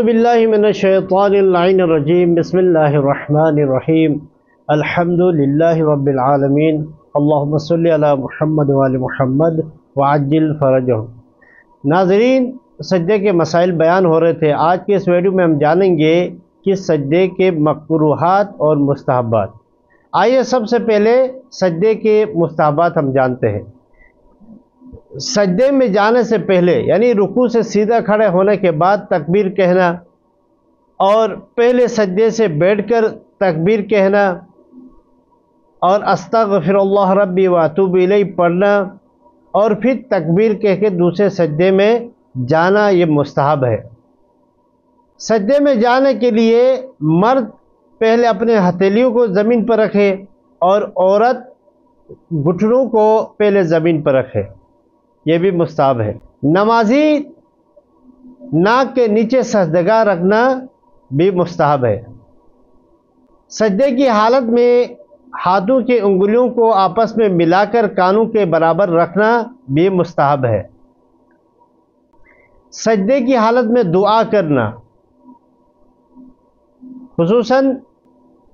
اعوذ باللہ من الشیطان اللعین الرجیم بسم اللہ الرحمن الرحیم الحمد للہ رب العالمین اللہم صلی علی محمد وعلی محمد وعجل فرجہم۔ ناظرین، سجدے کے مسائل بیان ہو رہے تھے۔ آج کے اس ویڈیو میں ہم جانیں گے کہ سجدے کے مکروہات اور مستحبات۔ آئیے سب سے پہلے سجدے کے مستحبات ہم جانتے ہیں۔ سجدے میں جانے سے پہلے یعنی رکوع سے سیدھا کھڑے ہونے کے بعد تکبیر کہنا، اور پہلے سجدے سے بیٹھ کر تکبیر کہنا، اور استغفر اللہ ربی واتوب الیہ پڑھنا، اور پھر تکبیر کہہ کے دوسرے سجدے میں جانا، یہ مستحب ہے۔ سجدے میں جانے کے لیے مرد پہلے اپنے ہتھیلیوں کو زمین پر رکھے اور عورت گھٹنوں کو پہلے زمین پر رکھے، یہ بھی مستحب ہے۔ نمازی ناک کے نیچے سجدگاہ رکھنا بھی مستحب ہے۔ سجدے کی حالت میں ہاتھوں کی انگلیوں کو آپس میں ملا کر کانوں کے برابر رکھنا بھی مستحب ہے۔ سجدے کی حالت میں دعا کرنا، خصوصاً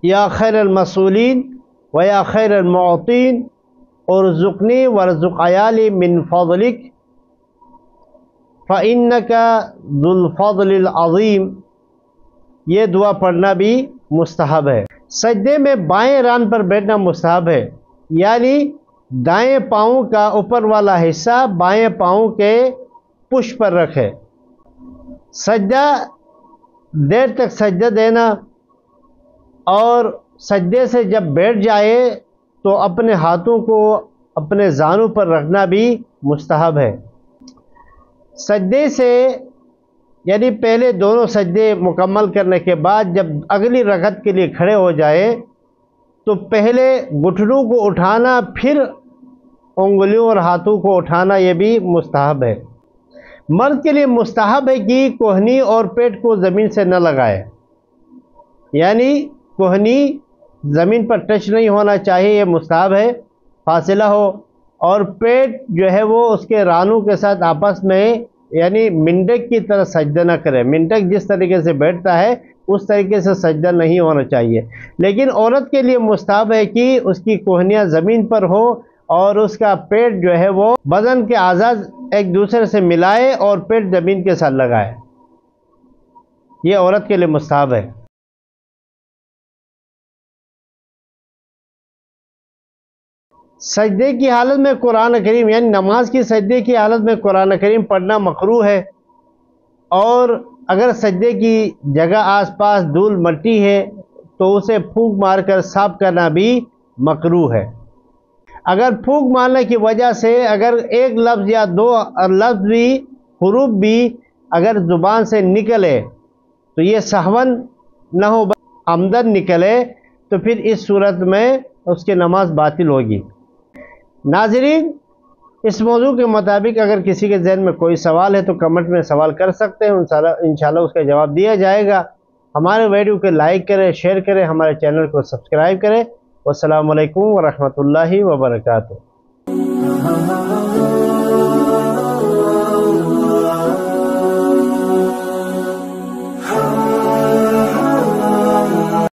یا خیر المسئولین و یا خیر المعطین ارزقنی وارزق عیالی من فضلک فإنک ذو الفضل العظیم، یہ دعا پڑھنا بھی مستحب ہے۔ سجدے میں بائیں ران پر بیٹھنا مستحب ہے، یعنی دائیں پاؤں کا اوپر والا حصہ بائیں پاؤں کے پشت پر رکھے۔ سجدہ دیر تک سجدہ دینا، اور سجدے سے جب بیٹھ جائے تو اپنے ہاتھوں کو اپنے زانوں پر رکھنا بھی مستحب ہے۔ سجدے سے یعنی پہلے دونوں سجدے مکمل کرنے کے بعد جب اگلی رکعت کے لیے کھڑے ہو جائے تو پہلے گھٹنوں کو اٹھانا، پھر انگلیوں اور ہاتھوں کو اٹھانا، یہ بھی مستحب ہے۔ مرد کے لیے مستحب ہے کہ کوہنی اور پیٹ کو زمین سے نہ لگائے، یعنی کوہنی زمین پر ٹچ نہیں ہونا چاہیے، یہ مستحب ہے، فاصلہ ہو، اور پیٹ جو ہے وہ اس کے رانوں کے ساتھ آپس میں یعنی منڈک کی طرح سجدہ نہ کرے۔ منڈک جس طریقے سے بیٹھتا ہے اس طریقے سے سجدہ نہیں ہونا چاہیے۔ لیکن عورت کے لیے مستحب ہے کہ اس کی کوہنیاں زمین پر ہو اور اس کا پیٹ جو ہے وہ بدن کے اعضاء ایک دوسرے سے ملائے اور پیٹ زمین کے ساتھ لگائے، یہ عورت کے لیے مستحب ہے۔ سجدے کی حالت میں قرآن کریم یعنی نماز کی سجدے کی حالت میں قرآن کریم پڑھنا مکروہ ہے، اور اگر سجدے کی جگہ آس پاس دھول مٹی ہے تو اسے پھونک مار کر صاف کرنا بھی مکروہ ہے۔ اگر پھونک مارنے کی وجہ سے اگر ایک لفظ یا دو لفظ بھی حروف بھی اگر زبان سے نکلے تو یہ سہون نہ ہو عمدن نکلے تو پھر اس صورت میں اس کی نماز باطل ہوگی۔ ناظرین، اس موضوع کے مطابق اگر کسی کے ذہن میں کوئی سوال ہے تو کمنٹ میں سوال کر سکتے ہیں، انشاءاللہ اس کا جواب دیا جائے گا۔ ہمارے ویڈیو کو لائک کریں، شیئر کریں، ہمارے چینل کو سبسکرائب کریں۔ والسلام علیکم ورحمۃ اللہ وبرکاتہ۔